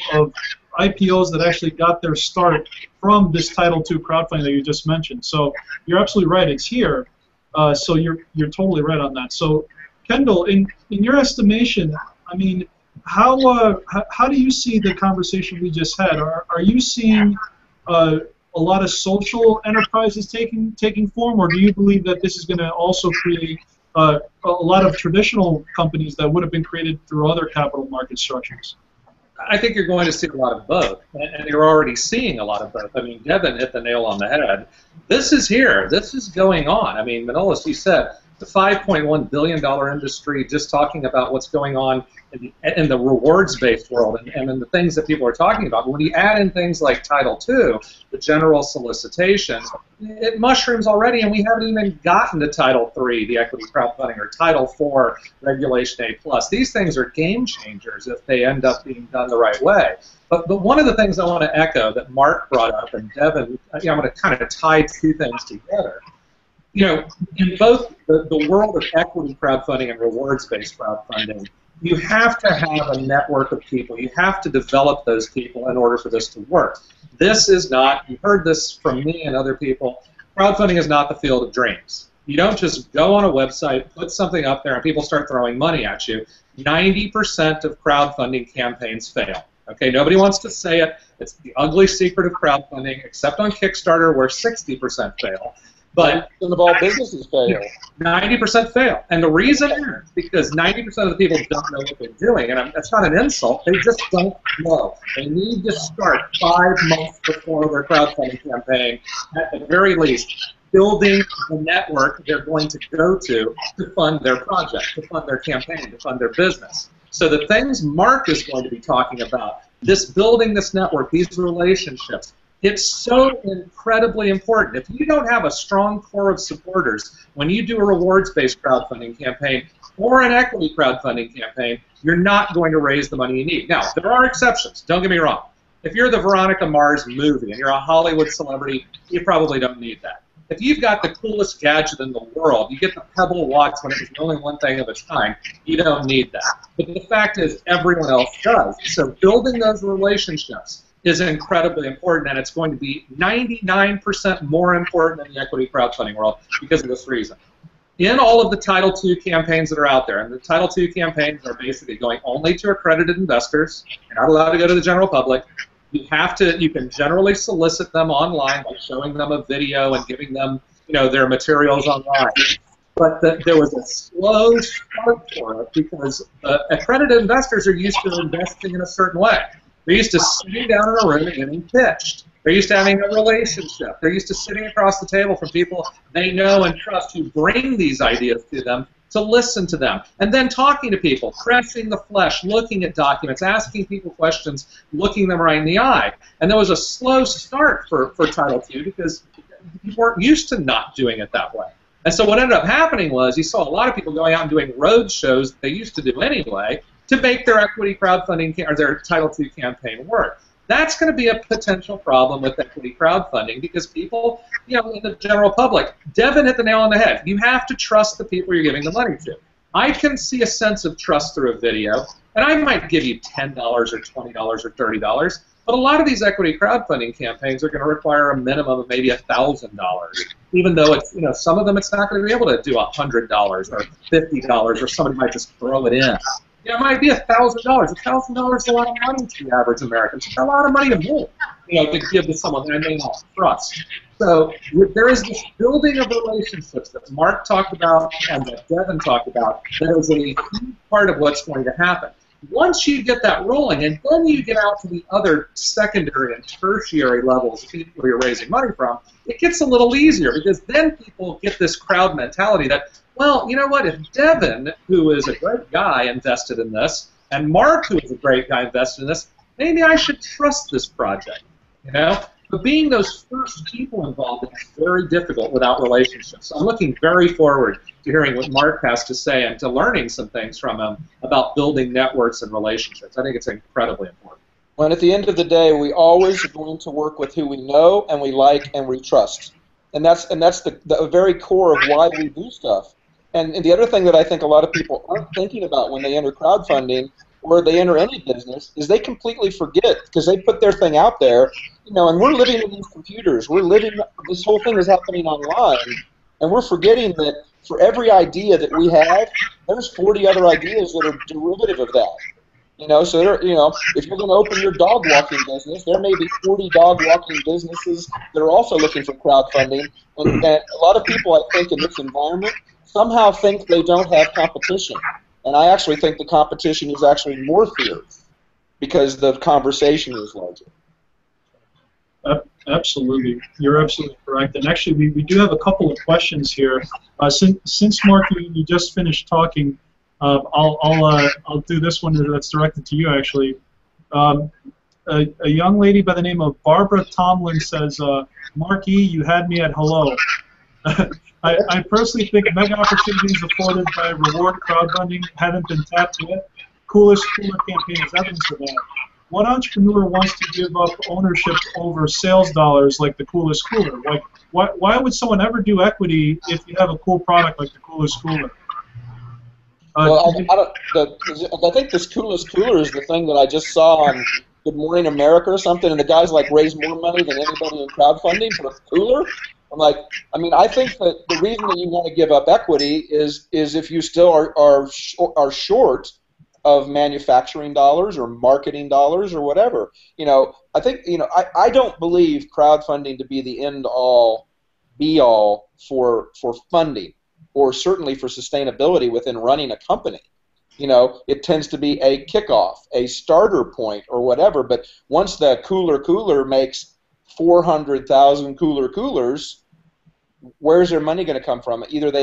IPOs that actually got their start from this Title II crowdfunding that you just mentioned. So you're absolutely right; it's here. So you're totally right on that. So Kendall, in your estimation, I mean, how do you see the conversation we just had? Are you seeing a lot of social enterprises taking form, or do you believe that this is going to also create a lot of traditional companies that would have been created through other capital market structures? I think you're going to see a lot of both, and you're already seeing a lot of both. I mean, Devin hit the nail on the head. This is here. This is going on. I mean, Manolis, you said the $5.1 billion industry, just talking about what's going on in the rewards-based world and in the things that people are talking about. When you add in things like Title II, the general solicitation, it mushrooms already, and we haven't even gotten to Title III, the equity crowdfunding, or Title IV, Regulation A+. These things are game changers if they end up being done the right way. But one of the things I want to echo that Mark brought up, and Devin, I'm going to kind of tie two things together. In both the world of equity crowdfunding and rewards-based crowdfunding, you have to have a network of people. You have to develop those people in order for this to work. This is not, you heard this from me and other people, crowdfunding is not the field of dreams. You don't just go on a website, put something up there, and people start throwing money at you. 90% of crowdfunding campaigns fail. Okay, nobody wants to say it. It's the ugly secret of crowdfunding, except on Kickstarter, where 60% fail. But of all businesses fail. 90% fail. And the reason is because 90% of the people don't know what they're doing. And that's not an insult. They just don't know. They need to start 5 months before their crowdfunding campaign, at the very least, building the network they're going to go to fund their project, to fund their campaign, to fund their business. So the things Mark is going to be talking about, this building this network, these relationships, it's so incredibly important. If you don't have a strong core of supporters when you do a rewards-based crowdfunding campaign or an equity crowdfunding campaign, you're not going to raise the money you need. Now, there are exceptions. Don't get me wrong. If you're the Veronica Mars movie and you're a Hollywood celebrity, you probably don't need that. If you've got the coolest gadget in the world, you get the Pebble watch when it was the only one thing of its kind, you don't need that. But the fact is, everyone else does. So building those relationships is incredibly important, and it's going to be 99% more important in the equity crowdfunding world because of this reason. In all of the Title II campaigns that are out there, and the Title II campaigns are basically going only to accredited investors. You're not allowed to go to the general public. You can generally solicit them online by showing them a video and giving them, their materials online. But there was a slow start for it because accredited investors are used to investing in a certain way. They're used to sitting down in a room and getting pitched. They're used to having a relationship. They're used to sitting across the table from people they know and trust who bring these ideas to them to listen to them. And then talking to people, pressing the flesh, looking at documents, asking people questions, looking them right in the eye. And there was a slow start for Title II because you weren't used to not doing it that way. And so what ended up happening was you saw a lot of people going out and doing road shows that they used to do anyway to make their equity crowdfunding or their Title II campaign work. That's going to be a potential problem with equity crowdfunding because people, in the general public, Devin hit the nail on the head. You have to trust the people you're giving the money to. I can see a sense of trust through a video, and I might give you $10 or $20 or $30, but a lot of these equity crowdfunding campaigns are going to require a minimum of maybe $1,000, even though it's, some of them it's not going to be able to do $100 or $50, or somebody might just throw it in. It might be $1,000. $1,000 is a lot of money to the average American. It's a lot of money to me, to give to someone that I may not trust. So there is this building of relationships that Mark talked about and that Devin talked about that is a huge part of what's going to happen. Once you get that rolling, and then you get out to the other secondary and tertiary levels of people you're raising money from, it gets a little easier because then people get this crowd mentality that, well, you know what, if Devin, who is a great guy, invested in this, and Mark, who is a great guy, invested in this, maybe I should trust this project, But being those first people involved is very difficult without relationships. So I'm looking very forward to hearing what Mark has to say and to learning some things from him about building networks and relationships. I think it's incredibly important. Well, and at the end of the day, we always are going to work with who we know and we like and we trust. And that's the very core of why we do stuff. And the other thing that I think a lot of people aren't thinking about when they enter crowdfunding or they enter any business is they completely forget because they put their thing out there, and we're living in these computers. This whole thing is happening online, and we're forgetting that for every idea that we have, there's 40 other ideas that are derivative of that. So if you're going to open your dog walking business, there may be 40 dog walking businesses that are also looking for crowdfunding, and a lot of people, I think, in this environment somehow think they don't have competition. And I actually think the competition is actually more fierce because the conversation is larger. Absolutely. You're absolutely correct. And actually, we do have a couple of questions here. Since Mark, you just finished talking, I'll do this one that's directed to you, actually. A young lady by the name of Barbara Tomlin says, Mark E., you had me at hello. I personally think mega opportunities afforded by reward crowdfunding haven't been tapped yet. Coolest Cooler campaign is evidence of that. What entrepreneur wants to give up ownership over sales dollars like the Coolest Cooler? Like, why would someone ever do equity if you have a cool product like the Coolest Cooler? Well, I think this Coolest Cooler is the thing that I just saw on Good Morning America or something, and the guy's like raised more money than anybody in crowdfunding for a cooler. I think that the reason that you want to give up equity is if you still are short of manufacturing dollars or marketing dollars or whatever. I think I don't believe crowdfunding to be the end all be all for funding or certainly for sustainability within running a company. It tends to be a kickoff, a starter point or whatever, but once the cooler makes 400,000 coolers, where's their money going to come from? Either they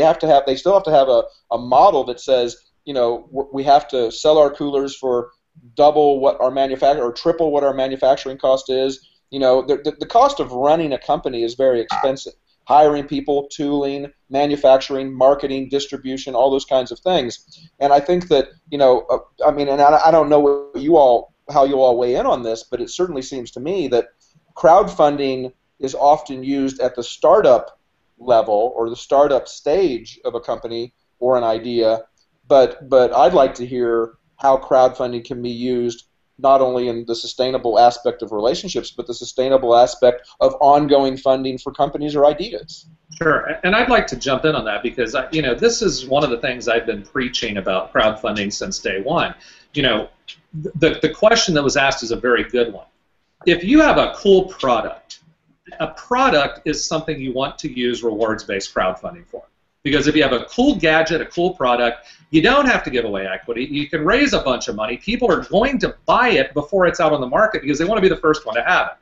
still have to have a model that says, we have to sell our coolers for double what our or triple what our manufacturing cost is. The cost of running a company is very expensive. Hiring people, tooling, manufacturing, marketing, distribution, all those kinds of things. And I think that, and I don't know how you all weigh in on this, but it certainly seems to me that crowdfunding is often used at the startup level or the startup stage of a company or an idea, but I'd like to hear how crowdfunding can be used not only in the sustainable aspect of relationships, but the sustainable aspect of ongoing funding for companies or ideas. Sure, and I'd like to jump in on that because this is one of the things I've been preaching about crowdfunding since day one. The question that was asked is a very good one. If you have a cool product, a product is something you want to use rewards-based crowdfunding for. Because if you have a cool gadget, a cool product, you don't have to give away equity. You can raise a bunch of money. People are going to buy it before it's out on the market because they want to be the first one to have it.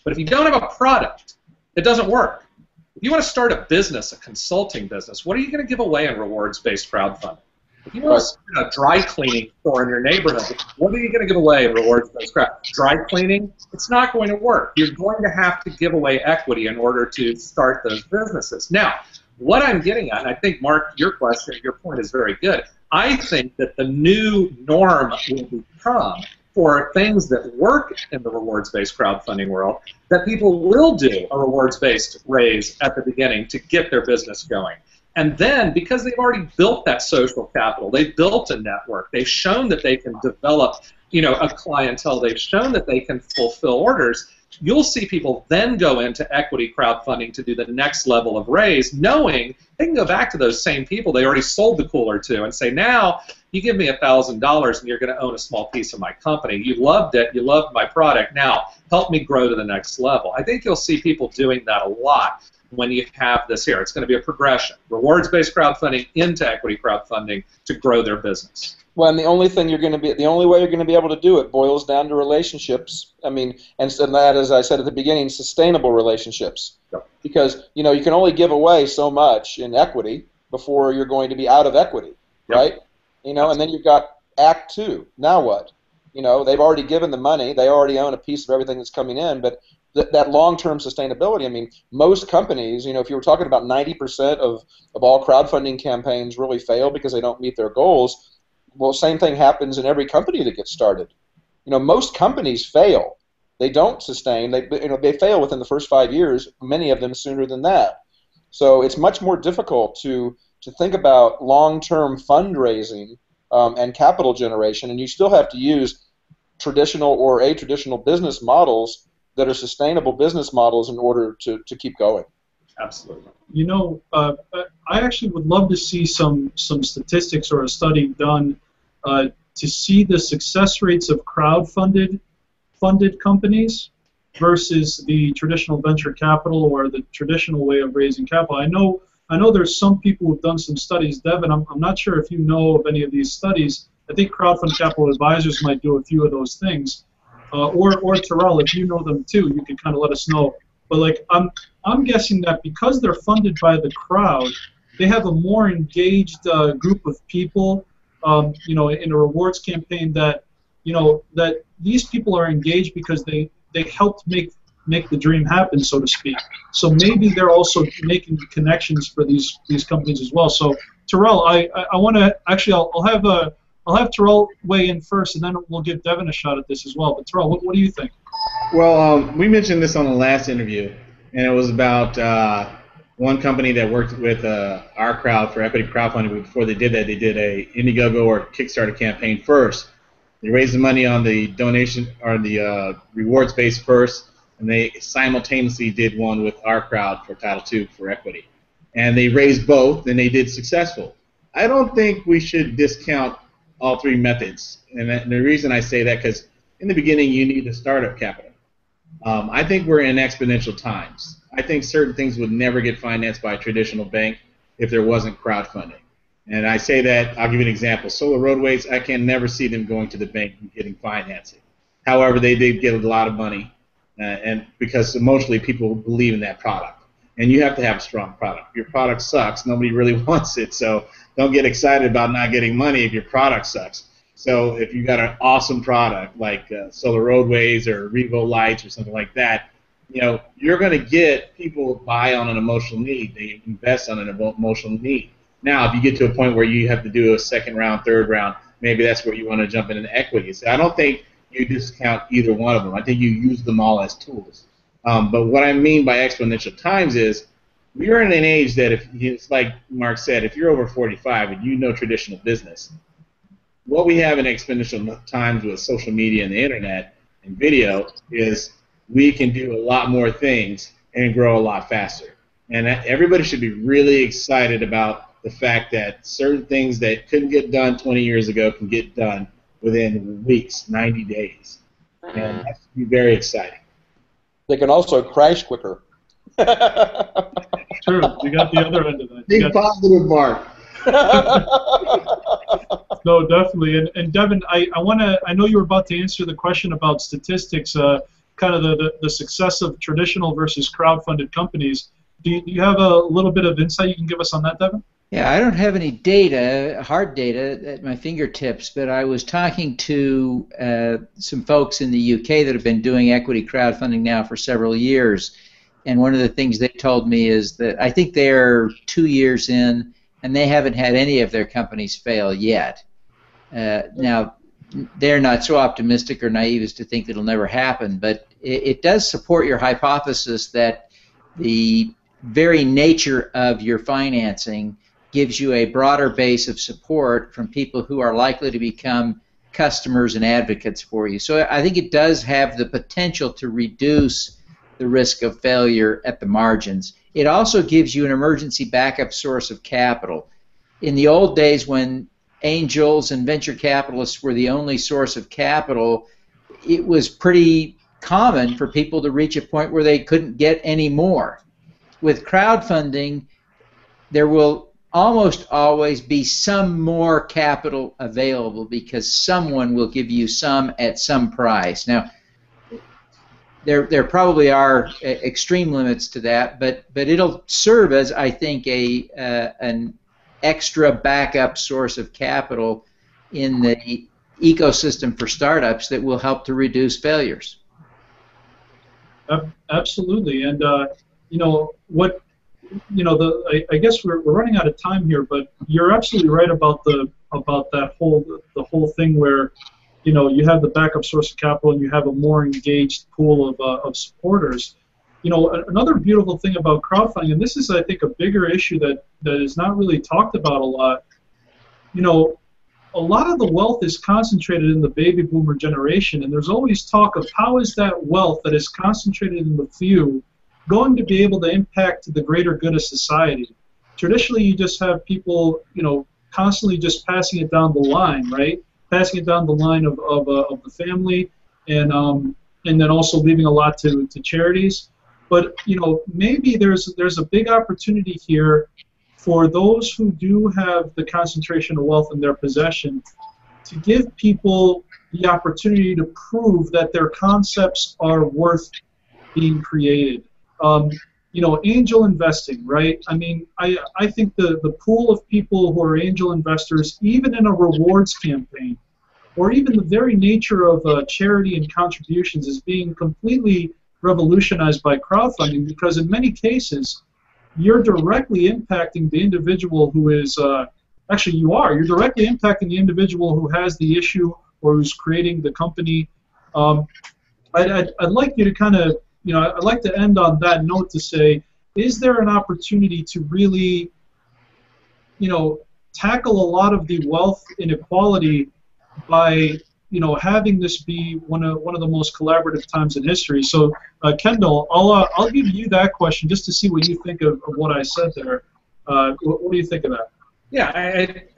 But if you don't have a product, it doesn't work. If you want to start a business, a consulting business, what are you going to give away in rewards-based crowdfunding? If you want to start a dry cleaning store in your neighborhood, what are you going to give away in rewards-based crowdfunding? Dry cleaning? It's not going to work. You're going to have to give away equity in order to start those businesses. Now, what I'm getting at, and I think, Mark, your point is very good. I think that the new norm will become for things that work in the rewards-based crowdfunding world, that people will do a rewards-based raise at the beginning to get their business going. And then, because they've already built that social capital, they've built a network, they've shown that they can develop, a clientele, they've shown that they can fulfill orders, you'll see people then go into equity crowdfunding to do the next level of raise, knowing they can go back to those same people they already sold the cooler to and say, now you give me $1,000 and you're going to own a small piece of my company. You loved it. You loved my product. Now help me grow to the next level. I think you'll see people doing that a lot when you have this here. It's going to be a progression. Rewards-based crowdfunding into equity crowdfunding to grow their business. Well, and the only way you're going to be able to do it boils down to relationships. I mean, and that, as I said at the beginning, sustainable relationships. Yep. Because you can only give away so much in equity before you're going to be out of equity, Yep. right? And then you've got Act 2. Now what? They've already given the money. They already own a piece of everything that's coming in, but that long-term sustainability, I mean, most companies, if you were talking about 90% of all crowdfunding campaigns really fail because they don't meet their goals, well, same thing happens in every company that gets started. Most companies fail. They don't sustain. They fail within the first 5 years, many of them sooner than that. So it's much more difficult to think about long-term fundraising and capital generation, and you still have to use traditional or atraditional business models that are sustainable business models in order to keep going. Absolutely. I actually would love to see some statistics or a study done to see the success rates of funded companies versus the traditional venture capital or the traditional way of raising capital. I know there's some people who've done some studies. Devin, I'm not sure if you know of any of these studies. I think Crowdfund Capital Advisors might do a few of those things. Or Terrell, if you know them too, you can kind of let us know. But I'm guessing that because they're funded by the crowd, they have a more engaged group of people, in a rewards campaign that these people are engaged because they helped make the dream happen, so to speak. So maybe they're also making connections for these companies as well. So Terrell, I want to actually I'll have Terrell weigh in first, and then we'll give Devin a shot at this as well. But Terrell, what do you think? Well, we mentioned this on the last interview, and it was about one company that worked with our crowd for equity crowdfunding. Before they did that, they did a Indiegogo or Kickstarter campaign first. They raised the money on the donation or the rewards base first, and they simultaneously did one with our crowd for Title II for equity. And they raised both, and they did successful. I don't think we should discount all three methods. And the reason I say that, because in the beginning you need the startup capital. I think we're in exponential times. I think certain things would never get financed by a traditional bank if there wasn't crowdfunding. And I say that, I'll give you an example. Solar roadways, I can never see them going to the bank and getting financing. However, they did get a lot of money, and because emotionally people believe in that product. And you have to have a strong product. If your product sucks, nobody really wants it, so don't get excited about not getting money if your product sucks. So if you got an awesome product like Solar Roadways or Revo Lights or something like that, you're going to get people buy on an emotional need. They invest on an emotional need. Now, if you get to a point where you have to do a second round, third round, maybe that's where you want to jump into equity. So I don't think you discount either one of them. I think you use them all as tools. But what I mean by exponential times is we're in an age that it's like Mark said, if you're over 45 and you know traditional business, what we have in exponential times with social media and the internet and video is we can do a lot more things and grow a lot faster. And everybody should be really excited about the fact that certain things that couldn't get done 20 years ago can get done within weeks, 90 days. And that should be very exciting. They can also crash quicker. True. You got the other end of that. Big positive, Mark. No, definitely. And Devin, I know you were about to answer the question about statistics, kind of the success of traditional versus crowdfunded companies. Do you have a little bit of insight you can give us on that, Devin? Yeah, I don't have any data, hard data, at my fingertips, but I was talking to some folks in the UK that have been doing equity crowdfunding now for several years, and one of the things they told me is that I think they're 2 years in, and they haven't had any of their companies fail yet. Now, they're not so optimistic or naive as to think that it'll never happen, but it does support your hypothesis that the very nature of your financing gives you a broader base of support from people who are likely to become customers and advocates for you. So I think it does have the potential to reduce the risk of failure at the margins. It also gives you an emergency backup source of capital. In the old days when angels and venture capitalists were the only source of capital, it was pretty common for people to reach a point where they couldn't get any more. With crowdfunding, there will almost always be some more capital available because someone will give you some at some price. Now, there probably are extreme limits to that, but it'll serve as, I think, an extra backup source of capital in the ecosystem for startups that will help to reduce failures. Absolutely, and you know what? You know, I guess we're running out of time here, but you're absolutely right about that whole thing where, you know, you have the backup source of capital and you have a more engaged pool of supporters. You know, another beautiful thing about crowdfunding, and this is, I think, a bigger issue that is not really talked about a lot. You know, a lot of the wealth is concentrated in the baby boomer generation, and there's always talk of how is that wealth that is concentrated in the few going to be able to impact the greater good of society. Traditionally, you just have people, you know, constantly just passing it down the line, right? Passing it down the line of the family, and then also leaving a lot to charities. But you know, maybe there's a big opportunity here for those who do have the concentration of wealth in their possession to give people the opportunity to prove that their concepts are worth being created. You know, angel investing, right? I mean, I think the pool of people who are angel investors, even in a rewards campaign, or even the very nature of charity and contributions, is being completely revolutionized by crowdfunding, because in many cases, you're directly impacting the individual who is, you're directly impacting the individual who has the issue or who's creating the company. I'd like you to kind of, you know, I'd like to end on that note to say, is there an opportunity to really, you know, tackle a lot of the wealth inequality by, you know, having this be one of the most collaborative times in history? So, Kendall, I'll give you that question just to see what you think of what I said there. What do you think of that? Yeah,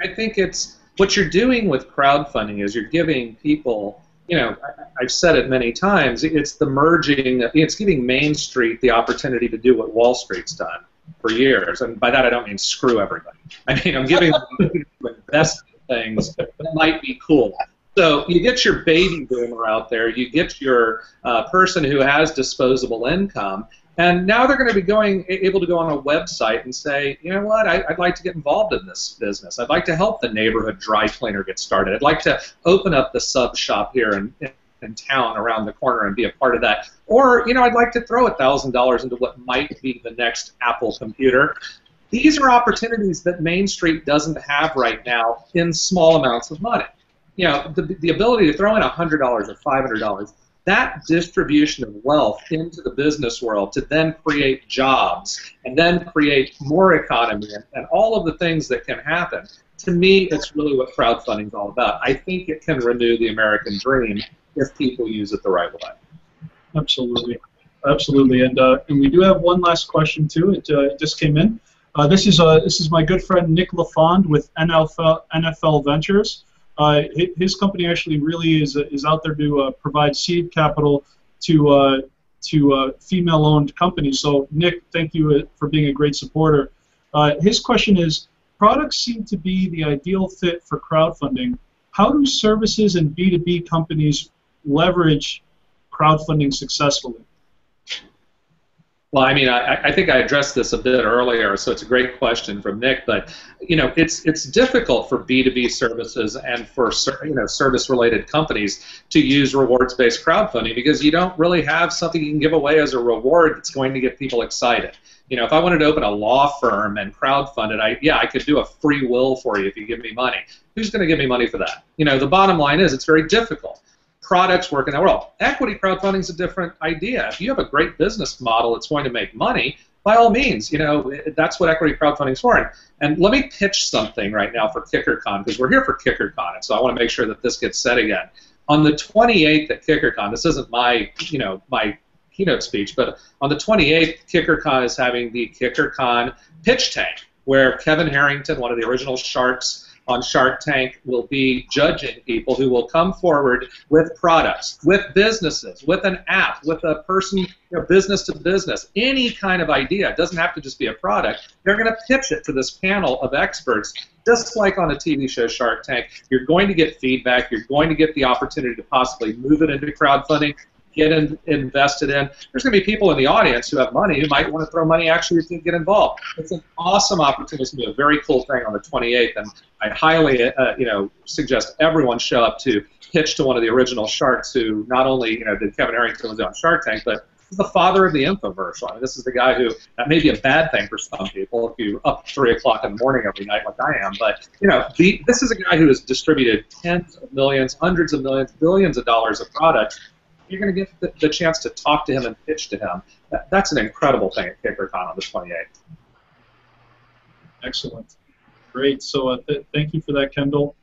I think it's what you're doing with crowdfunding is you're giving people, you know, I've said it many times, it's the merging, it's giving Main Street the opportunity to do what Wall Street's done for years. And by that I don't mean screw everybody. I mean, I'm giving them to invest in things that might be cool. So you get your baby boomer out there, you get your person who has disposable income, and now they're going to be able to go on a website and say, you know what, I'd like to get involved in this business. I'd like to help the neighborhood dry cleaner get started. I'd like to open up the sub shop here in town around the corner and be a part of that. Or, you know, I'd like to throw $1,000 into what might be the next Apple computer. These are opportunities that Main Street doesn't have right now in small amounts of money. You know, the ability to throw in $100 or $500 that distribution of wealth into the business world to then create jobs and then create more economy and all of the things that can happen, to me, it's really what crowdfunding is all about. I think it can renew the American dream if people use it the right way. Absolutely. Absolutely. And we do have one last question, too. It just came in. This is my good friend Nick LaFond with NFL Ventures. His company actually really is out there to provide seed capital to female-owned companies. So, Nick, thank you for being a great supporter. His question is, products seem to be the ideal fit for crowdfunding. How do services and B2B companies leverage crowdfunding successfully? Well, I mean, I think I addressed this a bit earlier, so it's a great question from Nick. But it's difficult for B2B services and for service-related companies to use rewards-based crowdfunding because you don't really have something you can give away as a reward that's going to get people excited. If I wanted to open a law firm and crowdfund it, I could do a free will for you if you give me money. Who's going to give me money for that? The bottom line is it's very difficult. Products work in that world. Equity crowdfunding is a different idea. If you have a great business model that's going to make money, by all means, that's what equity crowdfunding is for. And let me pitch something right now for Kickercon, because we're here for Kickercon, and so I want to make sure that this gets said again. On the 28th at Kickercon, this isn't my keynote speech, but on the 28th, Kickercon is having the Kickercon pitch tank, where Kevin Harrington, one of the original sharks on Shark Tank, will be judging people who will come forward with products, with businesses, with an app, with a person, business to business, any kind of idea. It doesn't have to just be a product. They're going to pitch it to this panel of experts, just like on a TV show, Shark Tank. You're going to get feedback. You're going to get the opportunity to possibly move it into crowdfunding, get invested in. There's going to be people in the audience who have money who might want to throw money actually to get involved. It's an awesome opportunity. It's going to be a very cool thing on the 28th, and I highly suggest everyone show up to pitch to one of the original sharks who not only did Kevin Harrington was on Shark Tank, but is the father of the infomercial. I mean, this is the guy who, that may be a bad thing for some people if you're up 3 o'clock in the morning every night like I am, but this is a guy who has distributed tens of millions, hundreds of millions, billions of dollars of products. You're going to get the chance to talk to him and pitch to him. That's an incredible thing at Kickercon on the 28th. Excellent. Great. So thank you for that, Kendall.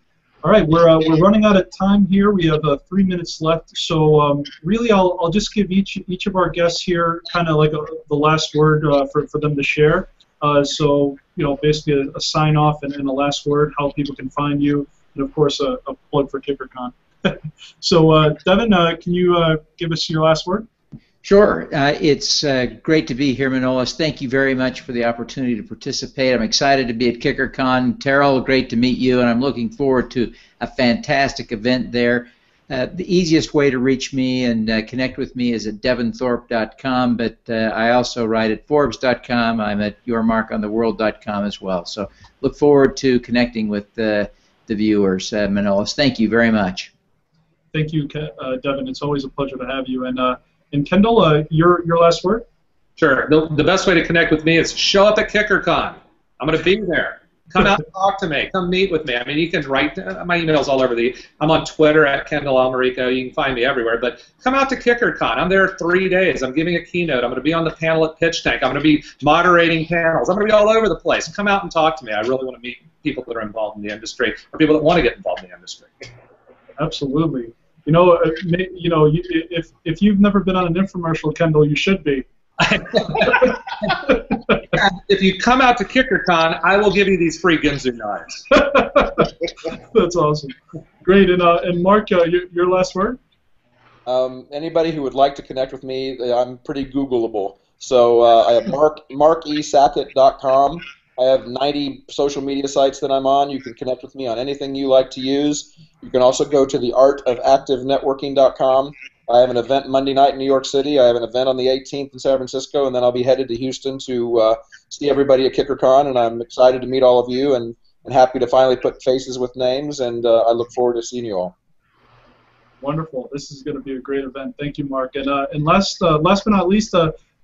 All right, we're running out of time here. We have 3 minutes left. So really, I'll just give each of our guests here kind of like the last word for them to share. So basically a sign off and a last word, how people can find you, and of course a plug for Kickercon. So, Devin, can you give us your last word? Sure. It's great to be here, Manolis. Thank you very much for the opportunity to participate. I'm excited to be at Kickercon. Terrell, great to meet you, and I'm looking forward to a fantastic event there. The easiest way to reach me and connect with me is at devinthorpe.com, but I also write at forbes.com. I'm at yourmarkontheworld.com as well. So look forward to connecting with the viewers, Manolis. Thank you very much. Thank you, Devin. It's always a pleasure to have you. And Kendall, your last word? Sure. The best way to connect with me is show up at Kickercon. I'm going to be there. Come out and talk to me. Come meet with me. I mean, you can write my email's all over I'm on Twitter at Kendall Almerico. You can find me everywhere. But come out to Kickercon. I'm there 3 days. I'm giving a keynote. I'm going to be on the panel at Pitch Tank. I'm going to be moderating panels. I'm going to be all over the place. Come out and talk to me. I really want to meet people that are involved in the industry or people that want to get involved in the industry. Absolutely. If you've never been on an infomercial, Kendall, you should be. If you come out to Kickercon, I will give you these free Ginzu knives. That's awesome. Great. And Mark, your last word? Anybody who would like to connect with me, I'm pretty Googleable. So I have markesackett.com. I have 90 social media sites that I'm on. You can connect with me on anything you like to use. You can also go to theartofactivenetworking.com. I have an event Monday night in New York City. I have an event on the 18th in San Francisco, and then I'll be headed to Houston to see everybody at Kickercon, and I'm excited to meet all of you and happy to finally put faces with names, and I look forward to seeing you all. Wonderful. This is going to be a great event. Thank you, Mark. And last but not least,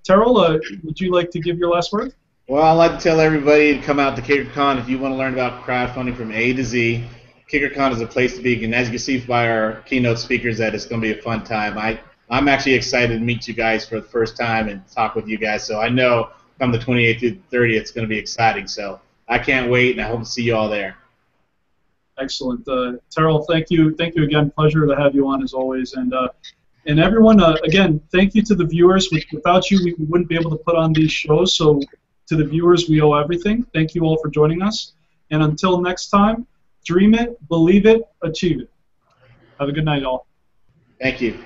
Terrell, would you like to give your last word? Well, I'd like to tell everybody to come out to Kickercon if you want to learn about crowdfunding from A to Z. Kickercon is a place to be, and as you can see by our keynote speakers, that it's going to be a fun time. I I'm actually excited to meet you guys for the first time and talk with you guys. So I know from the 28th to the 30th, it's going to be exciting. So I can't wait, and I hope to see you all there. Excellent. Terrell, thank you again. Pleasure to have you on as always. And everyone, again, thank you to the viewers. Without you, we wouldn't be able to put on these shows. So to the viewers, we owe everything. Thank you all for joining us. And until next time, dream it, believe it, achieve it. Have a good night, all. Thank you.